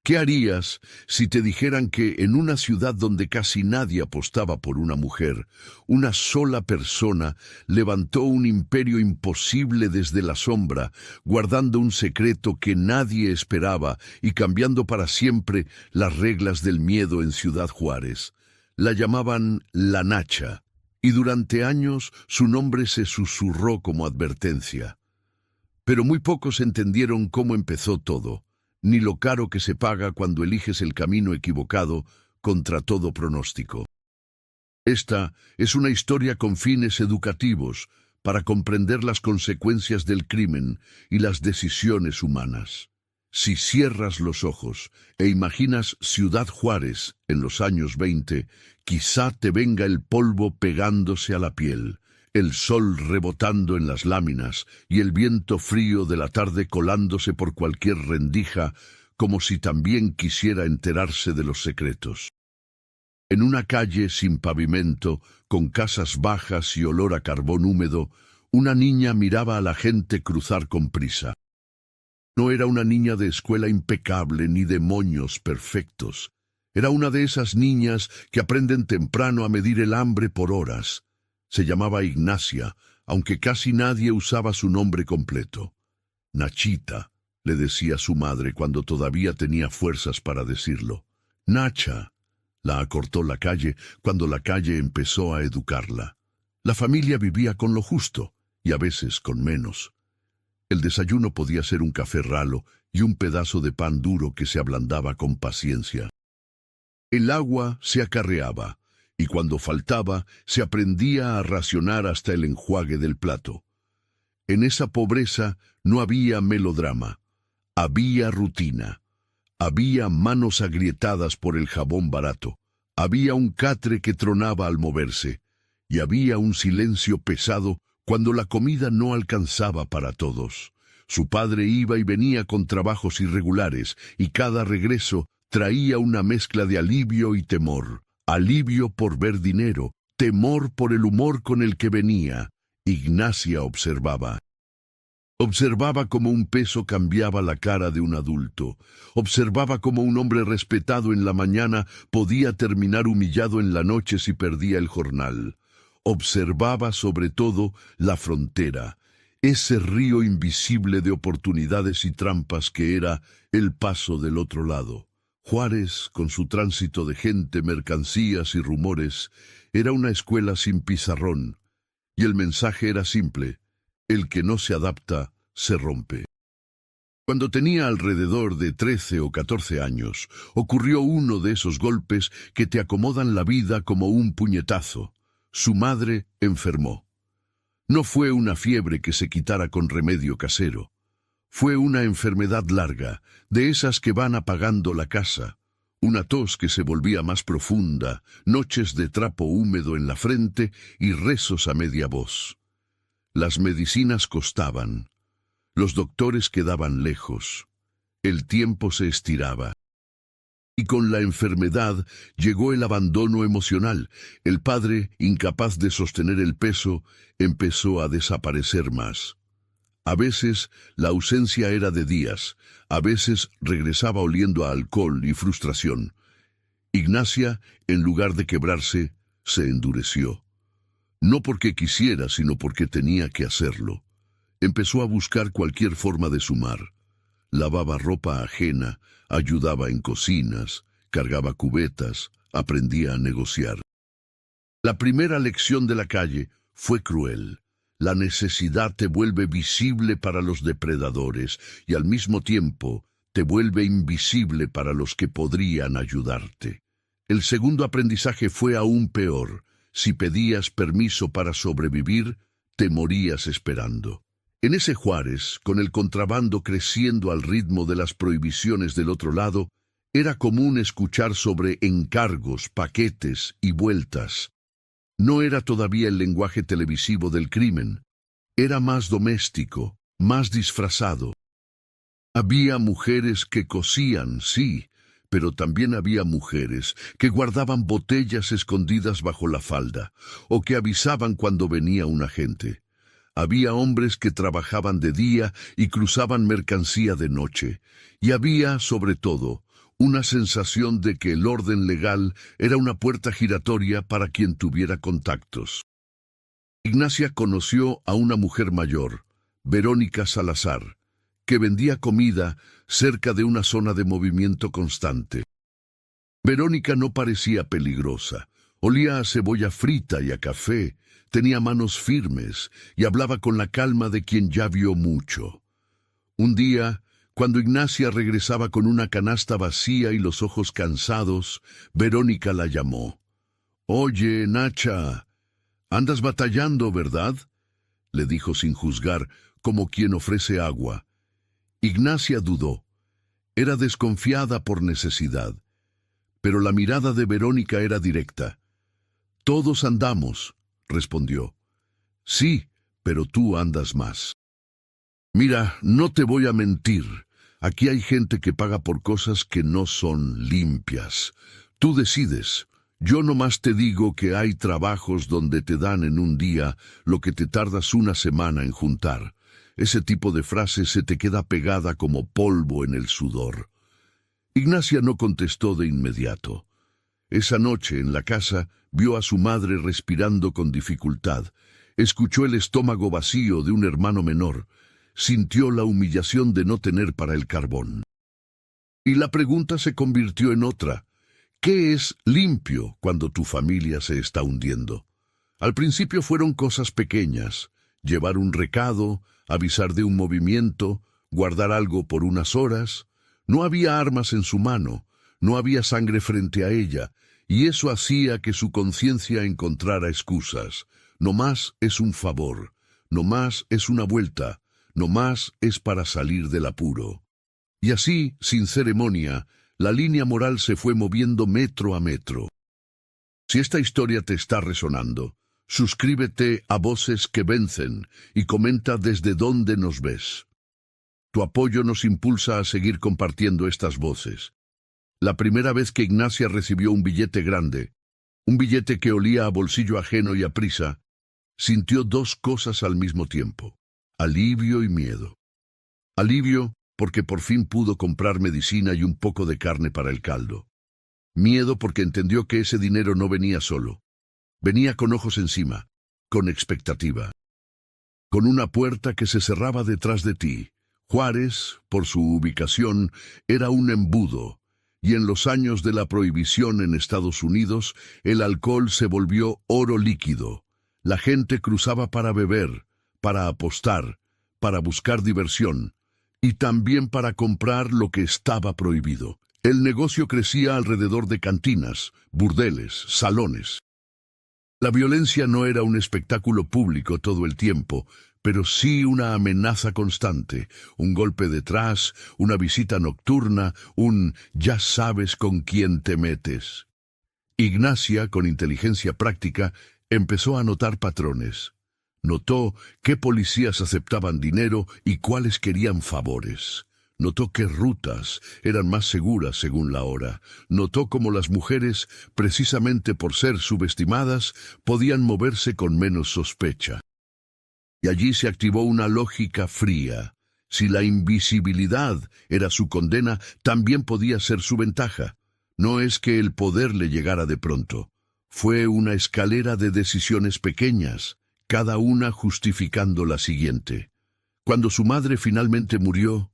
¿Qué harías si te dijeran que en una ciudad donde casi nadie apostaba por una mujer, una sola persona levantó un imperio imposible desde la sombra, guardando un secreto que nadie esperaba y cambiando para siempre las reglas del miedo en Ciudad Juárez? La llamaban La Nacha, y durante años su nombre se susurró como advertencia. Pero muy pocos entendieron cómo empezó todo, ni lo caro que se paga cuando eliges el camino equivocado contra todo pronóstico. Esta es una historia con fines educativos para comprender las consecuencias del crimen y las decisiones humanas. Si cierras los ojos e imaginas Ciudad Juárez en los años 20, quizá te venga el polvo pegándose a la piel, el sol rebotando en las láminas y el viento frío de la tarde colándose por cualquier rendija, como si también quisiera enterarse de los secretos. En una calle sin pavimento, con casas bajas y olor a carbón húmedo, una niña miraba a la gente cruzar con prisa. No era una niña de escuela impecable ni de moños perfectos. Era una de esas niñas que aprenden temprano a medir el hambre por horas. Se llamaba Ignacia, aunque casi nadie usaba su nombre completo. Nachita, le decía su madre cuando todavía tenía fuerzas para decirlo. Nacha, la acortó la calle cuando la calle empezó a educarla. La familia vivía con lo justo, y a veces con menos. El desayuno podía ser un café ralo y un pedazo de pan duro que se ablandaba con paciencia. El agua se acarreaba, y cuando faltaba, se aprendía a racionar hasta el enjuague del plato. En esa pobreza no había melodrama, había rutina, había manos agrietadas por el jabón barato, había un catre que tronaba al moverse, y había un silencio pesado cuando la comida no alcanzaba para todos. Su padre iba y venía con trabajos irregulares, y cada regreso traía una mezcla de alivio y temor. Alivio por ver dinero, temor por el humor con el que venía. Ignacia observaba. Observaba cómo un peso cambiaba la cara de un adulto. Observaba cómo un hombre respetado en la mañana podía terminar humillado en la noche si perdía el jornal. Observaba sobre todo la frontera, ese río invisible de oportunidades y trampas que era el paso del otro lado. Juárez, con su tránsito de gente, mercancías y rumores, era una escuela sin pizarrón, y el mensaje era simple: el que no se adapta, se rompe. Cuando tenía alrededor de 13 o 14 años, ocurrió uno de esos golpes que te acomodan la vida como un puñetazo. Su madre enfermó. No fue una fiebre que se quitara con remedio casero. Fue una enfermedad larga, de esas que van apagando la casa. Una tos que se volvía más profunda, noches de trapo húmedo en la frente y rezos a media voz. Las medicinas costaban. Los doctores quedaban lejos. El tiempo se estiraba. Y con la enfermedad llegó el abandono emocional. El padre, incapaz de sostener el peso, empezó a desaparecer más. A veces la ausencia era de días, a veces regresaba oliendo a alcohol y frustración. Ignacia, en lugar de quebrarse, se endureció. No porque quisiera, sino porque tenía que hacerlo. Empezó a buscar cualquier forma de sumar. Lavaba ropa ajena, ayudaba en cocinas, cargaba cubetas, aprendía a negociar. La primera lección de la calle fue cruel. La necesidad te vuelve visible para los depredadores y al mismo tiempo te vuelve invisible para los que podrían ayudarte. El segundo aprendizaje fue aún peor. Si pedías permiso para sobrevivir, te morías esperando. En ese Juárez, con el contrabando creciendo al ritmo de las prohibiciones del otro lado, era común escuchar sobre encargos, paquetes y vueltas. No era todavía el lenguaje televisivo del crimen. Era más doméstico, más disfrazado. Había mujeres que cosían, sí, pero también había mujeres que guardaban botellas escondidas bajo la falda o que avisaban cuando venía un agente. Había hombres que trabajaban de día y cruzaban mercancía de noche. Y había, sobre todo, una sensación de que el orden legal era una puerta giratoria para quien tuviera contactos. Ignacia conoció a una mujer mayor, Verónica Salazar, que vendía comida cerca de una zona de movimiento constante. Verónica no parecía peligrosa, olía a cebolla frita y a café, tenía manos firmes y hablaba con la calma de quien ya vio mucho. Un día, cuando Ignacia regresaba con una canasta vacía y los ojos cansados, Verónica la llamó. «Oye, Nacha, andas batallando, ¿verdad?», le dijo sin juzgar, como quien ofrece agua. Ignacia dudó. Era desconfiada por necesidad. Pero la mirada de Verónica era directa. «Todos andamos», respondió. «Sí, pero tú andas más». «Mira, no te voy a mentir. Aquí hay gente que paga por cosas que no son limpias. Tú decides. Yo nomás te digo que hay trabajos donde te dan en un día lo que te tardas una semana en juntar. Ese tipo de frase se te queda pegada como polvo en el sudor». Ignacia no contestó de inmediato. Esa noche, en la casa, vio a su madre respirando con dificultad. Escuchó el estómago vacío de un hermano menor. Sintió la humillación de no tener para el carbón. Y la pregunta se convirtió en otra. ¿Qué es limpio cuando tu familia se está hundiendo? Al principio fueron cosas pequeñas. Llevar un recado, avisar de un movimiento, guardar algo por unas horas. No había armas en su mano, no había sangre frente a ella, y eso hacía que su conciencia encontrara excusas. No más es un favor, no más es una vuelta, no más es para salir del apuro. Y así, sin ceremonia, la línea moral se fue moviendo metro a metro. Si esta historia te está resonando, suscríbete a Voces que Vencen y comenta desde dónde nos ves. Tu apoyo nos impulsa a seguir compartiendo estas voces. La primera vez que Ignacia recibió un billete grande, un billete que olía a bolsillo ajeno y a prisa, sintió dos cosas al mismo tiempo: alivio y miedo. Alivio porque por fin pudo comprar medicina y un poco de carne para el caldo. Miedo porque entendió que ese dinero no venía solo. Venía con ojos encima, con expectativa. Con una puerta que se cerraba detrás de ti. Juárez, por su ubicación, era un embudo, y en los años de la prohibición en Estados Unidos, el alcohol se volvió oro líquido. La gente cruzaba para beber, para apostar, para buscar diversión, y también para comprar lo que estaba prohibido. El negocio crecía alrededor de cantinas, burdeles, salones. La violencia no era un espectáculo público todo el tiempo, pero sí una amenaza constante, un golpe detrás, una visita nocturna, un «ya sabes con quién te metes». Ignacia, con inteligencia práctica, empezó a notar patrones. Notó qué policías aceptaban dinero y cuáles querían favores. Notó qué rutas eran más seguras según la hora. Notó cómo las mujeres, precisamente por ser subestimadas, podían moverse con menos sospecha. Y allí se activó una lógica fría. Si la invisibilidad era su condena, también podía ser su ventaja. No es que el poder le llegara de pronto. Fue una escalera de decisiones pequeñas, cada una justificando la siguiente. Cuando su madre finalmente murió,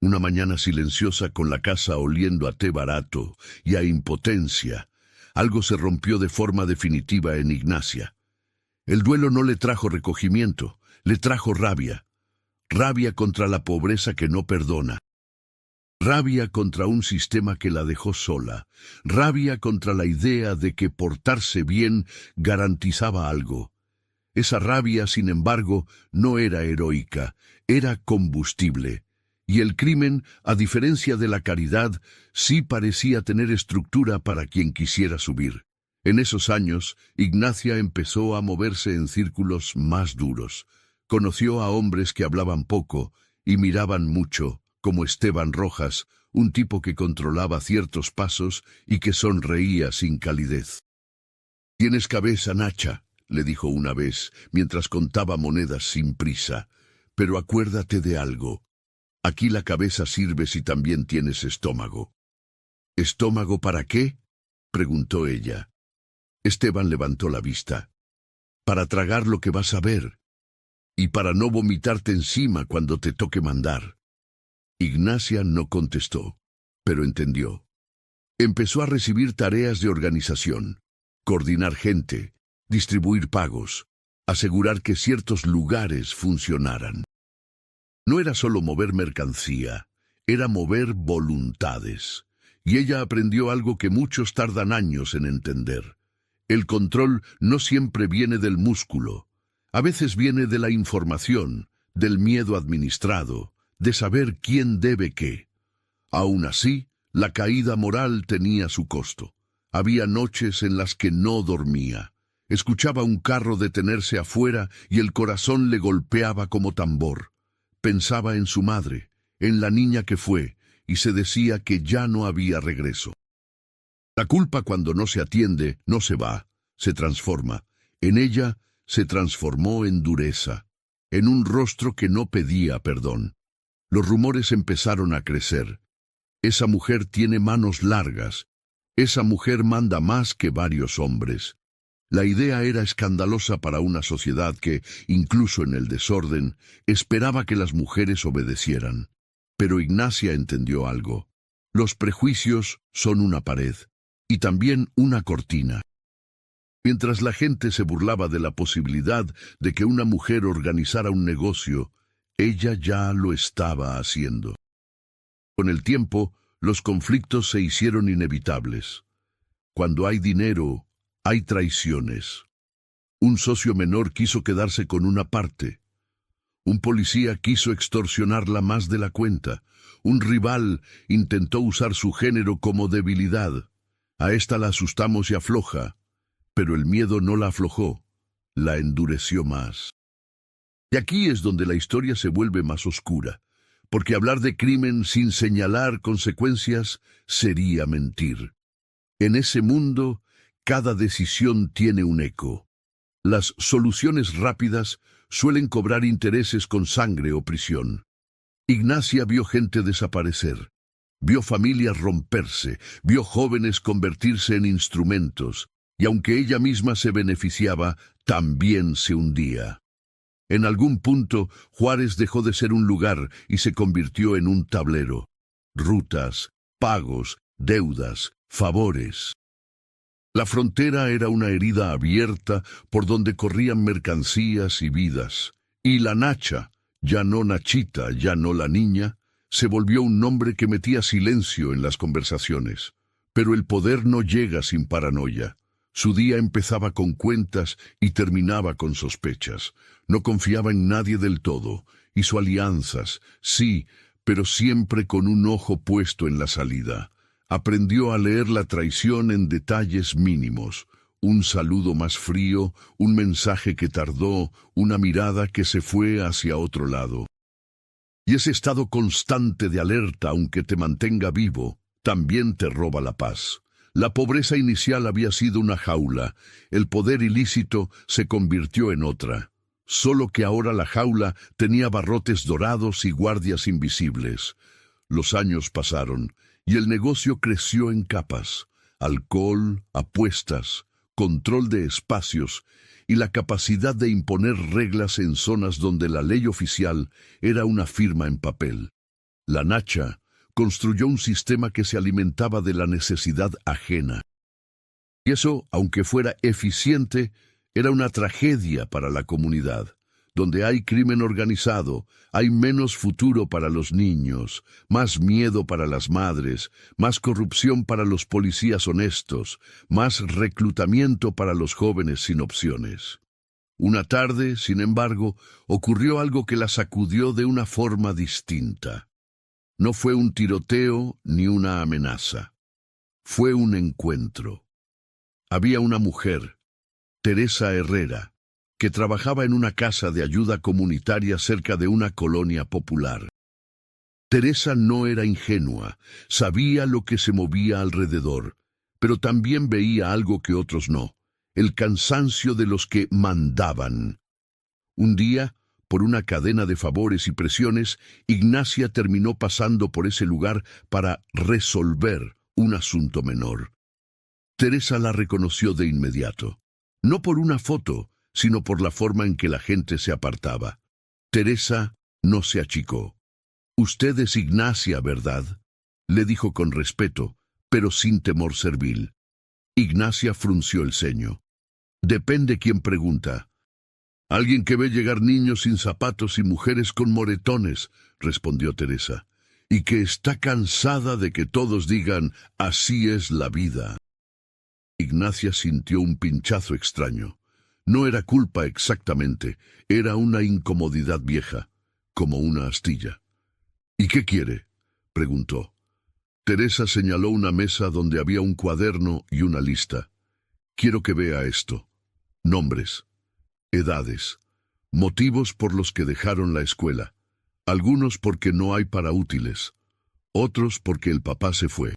una mañana silenciosa con la casa oliendo a té barato y a impotencia, algo se rompió de forma definitiva en Ignacia. El duelo no le trajo recogimiento, le trajo rabia. Rabia contra la pobreza que no perdona. Rabia contra un sistema que la dejó sola. Rabia contra la idea de que portarse bien garantizaba algo. Esa rabia, sin embargo, no era heroica, era combustible. Y el crimen, a diferencia de la caridad, sí parecía tener estructura para quien quisiera subir. En esos años, Ignacia empezó a moverse en círculos más duros. Conoció a hombres que hablaban poco y miraban mucho, como Esteban Rojas, un tipo que controlaba ciertos pasos y que sonreía sin calidez. «Tienes cabeza, Nacha», le dijo una vez, mientras contaba monedas sin prisa. «Pero acuérdate de algo. Aquí la cabeza sirve si también tienes estómago». ¿Estómago para qué?, preguntó ella. Esteban levantó la vista. Para tragar lo que vas a ver. Y para no vomitarte encima cuando te toque mandar. Ignacia no contestó, pero entendió. Empezó a recibir tareas de organización, coordinar gente, distribuir pagos, asegurar que ciertos lugares funcionaran. No era solo mover mercancía, era mover voluntades. Y ella aprendió algo que muchos tardan años en entender. El control no siempre viene del músculo. A veces viene de la información, del miedo administrado, de saber quién debe qué. Aún así, la caída moral tenía su costo. Había noches en las que no dormía. Escuchaba un carro detenerse afuera y el corazón le golpeaba como tambor. Pensaba en su madre, en la niña que fue, y se decía que ya no había regreso. La culpa, cuando no se atiende, no se va, se transforma. En ella se transformó en dureza, en un rostro que no pedía perdón. Los rumores empezaron a crecer. Esa mujer tiene manos largas. Esa mujer manda más que varios hombres. La idea era escandalosa para una sociedad que, incluso en el desorden, esperaba que las mujeres obedecieran. Pero Ignacia entendió algo. Los prejuicios son una pared, y también una cortina. Mientras la gente se burlaba de la posibilidad de que una mujer organizara un negocio, ella ya lo estaba haciendo. Con el tiempo, los conflictos se hicieron inevitables. Cuando hay dinero, hay traiciones. Un socio menor quiso quedarse con una parte. Un policía quiso extorsionarla más de la cuenta. Un rival intentó usar su género como debilidad. A esta la asustamos y afloja, pero el miedo no la aflojó, la endureció más. Y aquí es donde la historia se vuelve más oscura, porque hablar de crimen sin señalar consecuencias sería mentir. En ese mundo, cada decisión tiene un eco. Las soluciones rápidas suelen cobrar intereses con sangre o prisión. Ignacia vio gente desaparecer, vio familias romperse, vio jóvenes convertirse en instrumentos, y aunque ella misma se beneficiaba, también se hundía. En algún punto, Juárez dejó de ser un lugar y se convirtió en un tablero. Rutas, pagos, deudas, favores. La frontera era una herida abierta por donde corrían mercancías y vidas. Y la Nacha, ya no Nachita, ya no la niña, se volvió un nombre que metía silencio en las conversaciones. Pero el poder no llega sin paranoia. Su día empezaba con cuentas y terminaba con sospechas. No confiaba en nadie del todo. Hizo alianzas, sí, pero siempre con un ojo puesto en la salida. Aprendió a leer la traición en detalles mínimos. Un saludo más frío, un mensaje que tardó, una mirada que se fue hacia otro lado. Y ese estado constante de alerta, aunque te mantenga vivo, también te roba la paz. La pobreza inicial había sido una jaula, el poder ilícito se convirtió en otra. Solo que ahora la jaula tenía barrotes dorados y guardias invisibles. Los años pasaron, y el negocio creció en capas. Alcohol, apuestas, control de espacios y la capacidad de imponer reglas en zonas donde la ley oficial era una firma en papel. La Nacha construyó un sistema que se alimentaba de la necesidad ajena. Y eso, aunque fuera eficiente, era una tragedia para la comunidad. Donde hay crimen organizado, hay menos futuro para los niños, más miedo para las madres, más corrupción para los policías honestos, más reclutamiento para los jóvenes sin opciones. Una tarde, sin embargo, ocurrió algo que la sacudió de una forma distinta. No fue un tiroteo ni una amenaza. Fue un encuentro. Había una mujer, Teresa Herrera, que trabajaba en una casa de ayuda comunitaria cerca de una colonia popular. Teresa no era ingenua, sabía lo que se movía alrededor, pero también veía algo que otros no, el cansancio de los que mandaban. Un día, por una cadena de favores y presiones, Ignacia terminó pasando por ese lugar para resolver un asunto menor. Teresa la reconoció de inmediato. No por una foto, sino por la forma en que la gente se apartaba. Teresa no se achicó. «Usted es Ignacia, ¿verdad?», le dijo con respeto, pero sin temor servil. Ignacia frunció el ceño. «Depende quién pregunta». «Alguien que ve llegar niños sin zapatos y mujeres con moretones», respondió Teresa, «y que está cansada de que todos digan, así es la vida». Ignacia sintió un pinchazo extraño. No era culpa exactamente, era una incomodidad vieja, como una astilla. «¿Y qué quiere?», preguntó. Teresa señaló una mesa donde había un cuaderno y una lista. «Quiero que vea esto. Nombres, edades, motivos por los que dejaron la escuela. Algunos porque no hay para útiles, otros porque el papá se fue,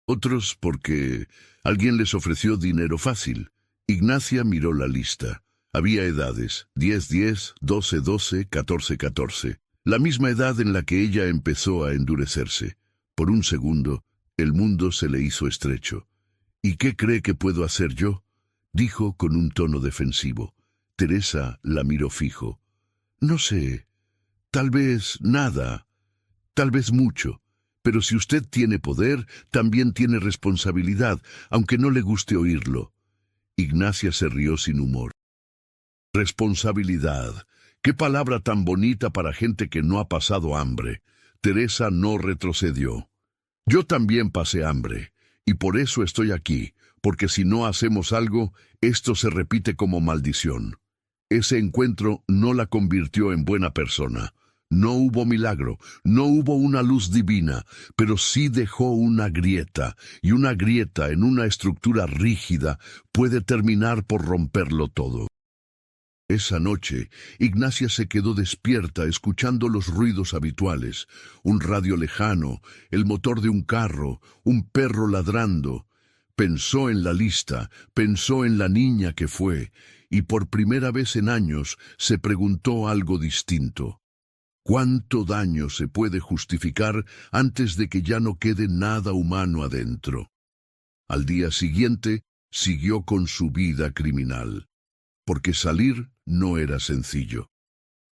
otros porque alguien les ofreció dinero fácil». Ignacia miró la lista. Había edades, 10, 12, 14. La misma edad en la que ella empezó a endurecerse. Por un segundo, el mundo se le hizo estrecho. «¿Y qué cree que puedo hacer yo?», dijo con un tono defensivo. Teresa la miró fijo. «No sé, tal vez nada, tal vez mucho. Pero si usted tiene poder, también tiene responsabilidad, aunque no le guste oírlo». Ignacia se rió sin humor. «Responsabilidad. Qué palabra tan bonita para gente que no ha pasado hambre». Teresa no retrocedió. «Yo también pasé hambre, y por eso estoy aquí, porque si no hacemos algo, esto se repite como maldición». Ese encuentro no la convirtió en buena persona. No hubo milagro, no hubo una luz divina, pero sí dejó una grieta, y una grieta en una estructura rígida puede terminar por romperlo todo. Esa noche, Ignacia se quedó despierta escuchando los ruidos habituales, un radio lejano, el motor de un carro, un perro ladrando. Pensó en la lista, pensó en la niña que fue, y por primera vez en años se preguntó algo distinto. ¿Cuánto daño se puede justificar antes de que ya no quede nada humano adentro? Al día siguiente, siguió con su vida criminal, porque salir no era sencillo.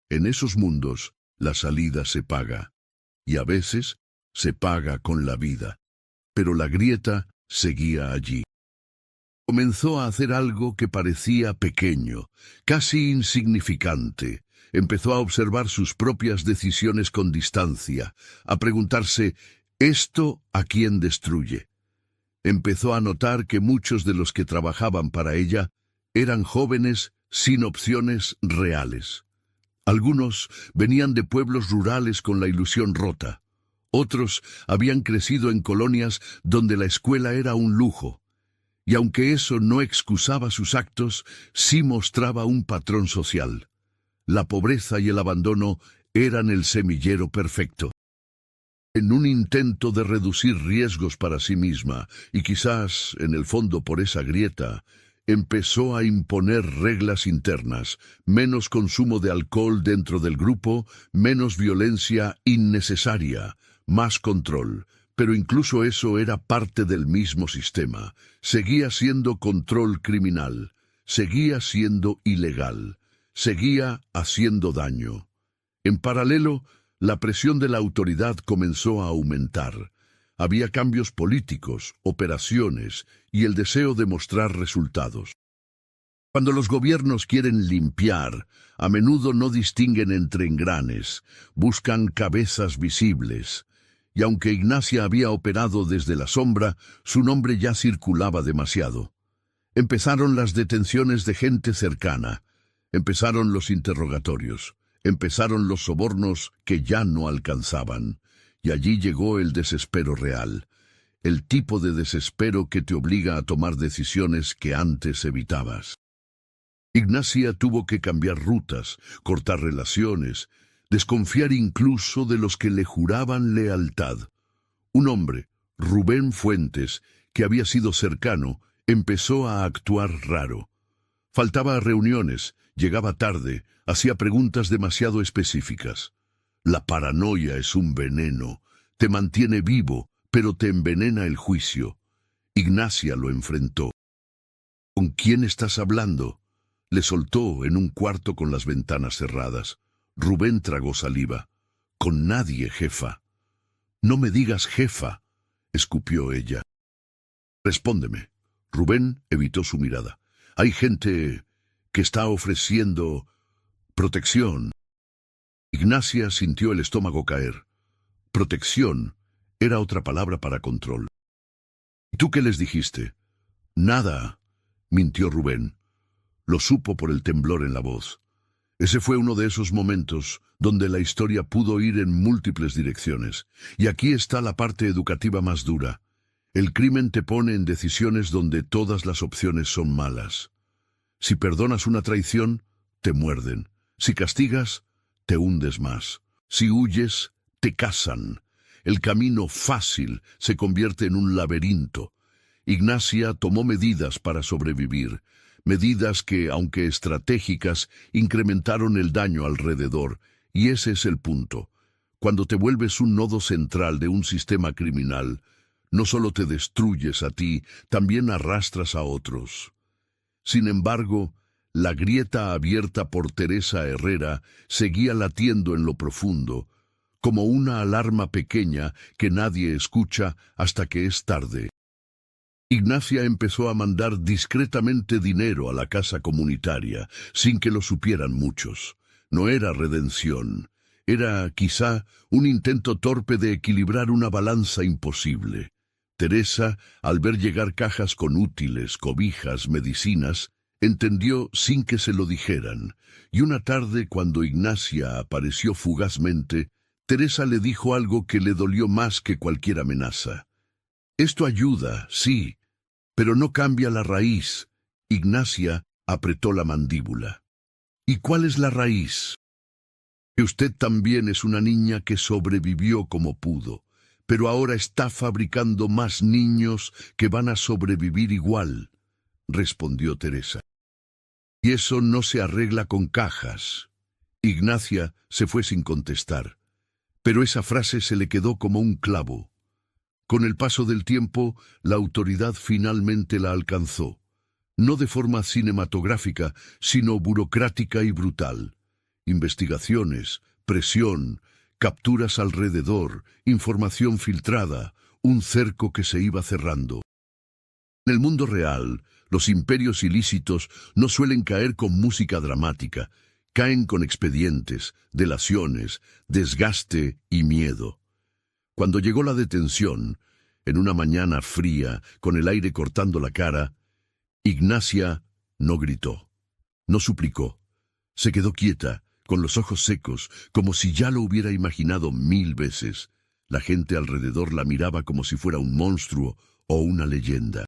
En esos mundos, la salida se paga, y a veces se paga con la vida. Pero la grieta seguía allí. Comenzó a hacer algo que parecía pequeño, casi insignificante. Empezó a observar sus propias decisiones con distancia, a preguntarse, ¿esto a quién destruye? Empezó a notar que muchos de los que trabajaban para ella eran jóvenes sin opciones reales. Algunos venían de pueblos rurales con la ilusión rota. Otros habían crecido en colonias donde la escuela era un lujo. Y aunque eso no excusaba sus actos, sí mostraba un patrón social. La pobreza y el abandono eran el semillero perfecto. En un intento de reducir riesgos para sí misma, y quizás, en el fondo por esa grieta, empezó a imponer reglas internas, menos consumo de alcohol dentro del grupo, menos violencia innecesaria, más control. Pero incluso eso era parte del mismo sistema. Seguía siendo control criminal, seguía siendo ilegal, seguía haciendo daño. En paralelo, la presión de la autoridad comenzó a aumentar. Había cambios políticos, operaciones y el deseo de mostrar resultados. Cuando los gobiernos quieren limpiar, a menudo no distinguen entre engranes, buscan cabezas visibles. Y aunque Ignacia había operado desde la sombra, su nombre ya circulaba demasiado. Empezaron las detenciones de gente cercana, empezaron los interrogatorios, empezaron los sobornos que ya no alcanzaban. Y allí llegó el desespero real, el tipo de desespero que te obliga a tomar decisiones que antes evitabas. Ignacia tuvo que cambiar rutas, cortar relaciones, desconfiar incluso de los que le juraban lealtad. Un hombre, Rubén Fuentes, que había sido cercano, empezó a actuar raro. Faltaba a reuniones, llegaba tarde, hacía preguntas demasiado específicas. La paranoia es un veneno, te mantiene vivo, pero te envenena el juicio. Ignacia lo enfrentó. ¿Con quién estás hablando? Le soltó en un cuarto con las ventanas cerradas. Rubén tragó saliva. Con nadie, jefa. No me digas jefa, escupió ella. Respóndeme. Rubén evitó su mirada. Hay gente que está ofreciendo protección. Ignacia sintió el estómago caer. Protección era otra palabra para control. ¿Y tú qué les dijiste? Nada, mintió Rubén. Lo supo por el temblor en la voz. Ese fue uno de esos momentos donde la historia pudo ir en múltiples direcciones. Y aquí está la parte educativa más dura. El crimen te pone en decisiones donde todas las opciones son malas. Si perdonas una traición, te muerden. Si castigas, te hundes más. Si huyes, te cazan. El camino fácil se convierte en un laberinto. Ignacia tomó medidas para sobrevivir. Medidas que, aunque estratégicas, incrementaron el daño alrededor. Y ese es el punto. Cuando te vuelves un nodo central de un sistema criminal, no solo te destruyes a ti, también arrastras a otros. Sin embargo, la grieta abierta por Teresa Herrera seguía latiendo en lo profundo, como una alarma pequeña que nadie escucha hasta que es tarde. Ignacia empezó a mandar discretamente dinero a la casa comunitaria, sin que lo supieran muchos. No era redención, era quizá un intento torpe de equilibrar una balanza imposible. Teresa, al ver llegar cajas con útiles, cobijas, medicinas, entendió sin que se lo dijeran, y una tarde cuando Ignacia apareció fugazmente, Teresa le dijo algo que le dolió más que cualquier amenaza. Esto ayuda, sí, pero no cambia la raíz. Ignacia apretó la mandíbula. ¿Y cuál es la raíz? Que usted también es una niña que sobrevivió como pudo, pero ahora está fabricando más niños que van a sobrevivir igual, respondió Teresa. Y eso no se arregla con cajas. Ignacia se fue sin contestar, pero esa frase se le quedó como un clavo. Con el paso del tiempo, la autoridad finalmente la alcanzó, no de forma cinematográfica, sino burocrática y brutal. Investigaciones, presión, capturas alrededor, información filtrada, un cerco que se iba cerrando. En el mundo real, los imperios ilícitos no suelen caer con música dramática, caen con expedientes, delaciones, desgaste y miedo. Cuando llegó la detención, en una mañana fría, con el aire cortando la cara, Ignacia no gritó, no suplicó. Se quedó quieta, con los ojos secos, como si ya lo hubiera imaginado 1000 veces. La gente alrededor la miraba como si fuera un monstruo o una leyenda.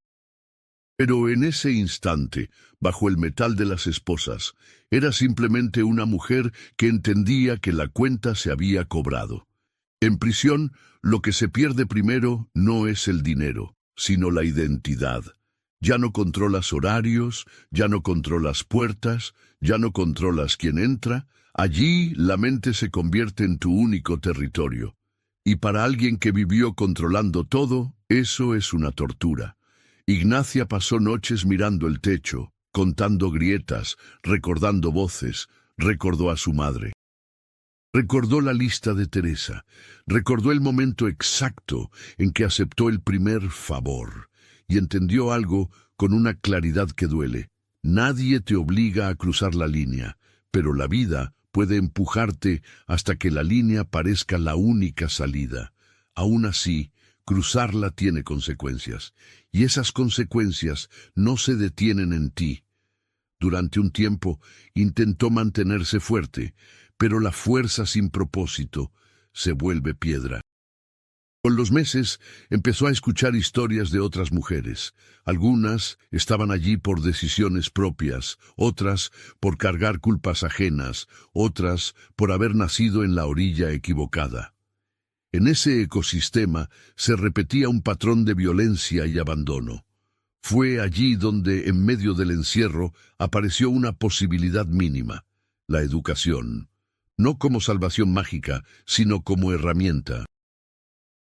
Pero en ese instante, bajo el metal de las esposas, era simplemente una mujer que entendía que la cuenta se había cobrado. En prisión, lo que se pierde primero no es el dinero, sino la identidad. Ya no controlas horarios, ya no controlas puertas, ya no controlas quién entra. Allí la mente se convierte en tu único territorio. Y para alguien que vivió controlando todo, eso es una tortura. Ignacia pasó noches mirando el techo, contando grietas, recordando voces, recordó a su madre. Recordó la lista de Teresa, recordó el momento exacto en que aceptó el primer favor, y entendió algo con una claridad que duele. Nadie te obliga a cruzar la línea, pero la vida puede empujarte hasta que la línea parezca la única salida. Aún así, cruzarla tiene consecuencias, y esas consecuencias no se detienen en ti. Durante un tiempo intentó mantenerse fuerte, pero la fuerza sin propósito se vuelve piedra. Con los meses empezó a escuchar historias de otras mujeres. Algunas estaban allí por decisiones propias, otras por cargar culpas ajenas, otras por haber nacido en la orilla equivocada. En ese ecosistema se repetía un patrón de violencia y abandono. Fue allí donde, en medio del encierro, apareció una posibilidad mínima: la educación. No como salvación mágica, sino como herramienta.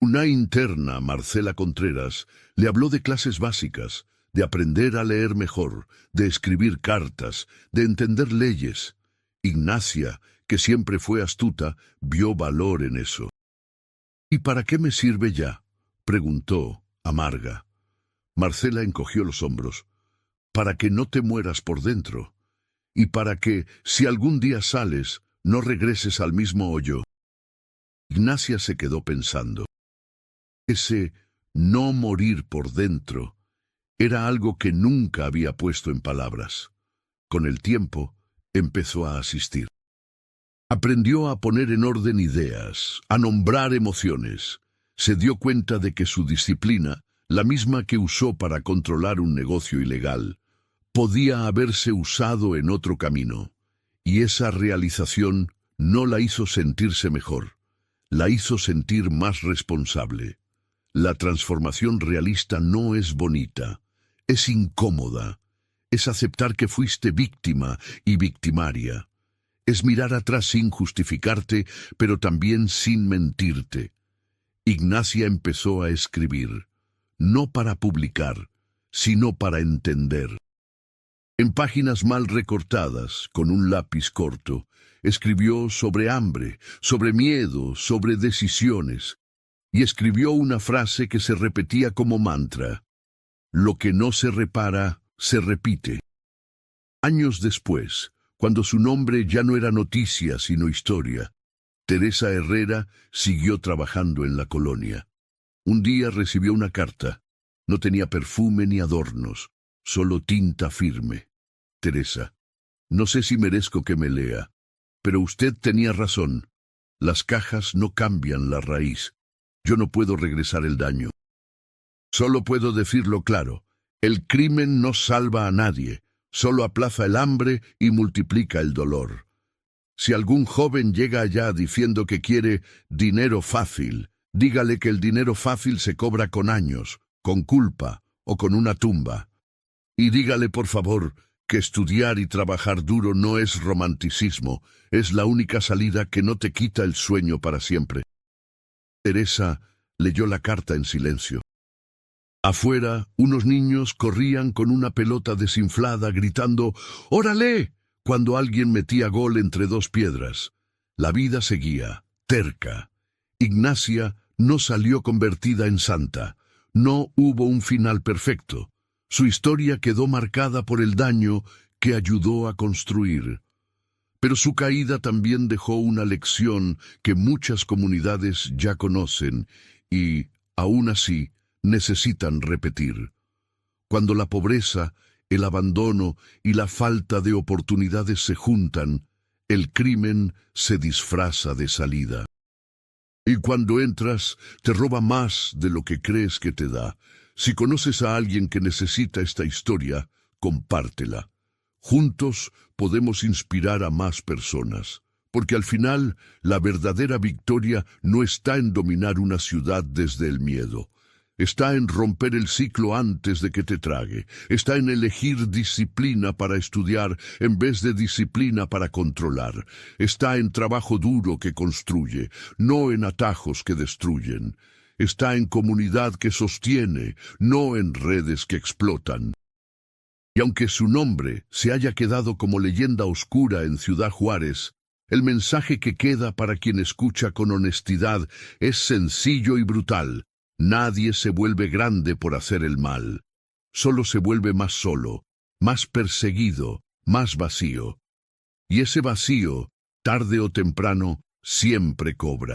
Una interna, Marcela Contreras, le habló de clases básicas, de aprender a leer mejor, de escribir cartas, de entender leyes. Ignacia, que siempre fue astuta, vio valor en eso. ¿Y para qué me sirve ya?, preguntó, amarga. Marcela encogió los hombros. Para que no te mueras por dentro. Y para que, si algún día sales, no regreses al mismo hoyo. Ignacia se quedó pensando. Ese no morir por dentro era algo que nunca había puesto en palabras. Con el tiempo, empezó a asistir. Aprendió a poner en orden ideas, a nombrar emociones. Se dio cuenta de que su disciplina, la misma que usó para controlar un negocio ilegal, podía haberse usado en otro camino. Y esa realización no la hizo sentirse mejor, la hizo sentir más responsable. La transformación realista no es bonita, es incómoda. Es aceptar que fuiste víctima y victimaria. Es mirar atrás sin justificarte, pero también sin mentirte. Ignacia empezó a escribir, no para publicar, sino para entender. En páginas mal recortadas, con un lápiz corto, escribió sobre hambre, sobre miedo, sobre decisiones, y escribió una frase que se repetía como mantra: lo que no se repara, se repite. Años después, cuando su nombre ya no era noticia sino historia, Teresa Herrera siguió trabajando en la colonia. Un día recibió una carta. No tenía perfume ni adornos, solo tinta firme. Teresa, no sé si merezco que me lea, pero usted tenía razón. Las cajas no cambian la raíz. Yo no puedo regresar el daño. Solo puedo decirlo claro. El crimen no salva a nadie, solo aplaza el hambre y multiplica el dolor. Si algún joven llega allá diciendo que quiere dinero fácil, dígale que el dinero fácil se cobra con años, con culpa o con una tumba. Y dígale, por favor, que estudiar y trabajar duro no es romanticismo, es la única salida que no te quita el sueño para siempre. Teresa leyó la carta en silencio. Afuera, unos niños corrían con una pelota desinflada gritando «¡Órale!» cuando alguien metía gol entre dos piedras. La vida seguía, terca. Ignacia no salió convertida en santa. No hubo un final perfecto. Su historia quedó marcada por el daño que ayudó a construir. Pero su caída también dejó una lección que muchas comunidades ya conocen y, aún así, necesitan repetir. Cuando la pobreza, el abandono y la falta de oportunidades se juntan, el crimen se disfraza de salida. Y cuando entras, te roba más de lo que crees que te da. Si conoces a alguien que necesita esta historia, compártela. Juntos podemos inspirar a más personas, porque al final la verdadera victoria no está en dominar una ciudad desde el miedo. Está en romper el ciclo antes de que te trague. Está en elegir disciplina para estudiar en vez de disciplina para controlar. Está en trabajo duro que construye, no en atajos que destruyen. Está en comunidad que sostiene, no en redes que explotan. Y aunque su nombre se haya quedado como leyenda oscura en Ciudad Juárez, el mensaje que queda para quien escucha con honestidad es sencillo y brutal. Nadie se vuelve grande por hacer el mal. Solo se vuelve más solo, más perseguido, más vacío. Y ese vacío, tarde o temprano, siempre cobra.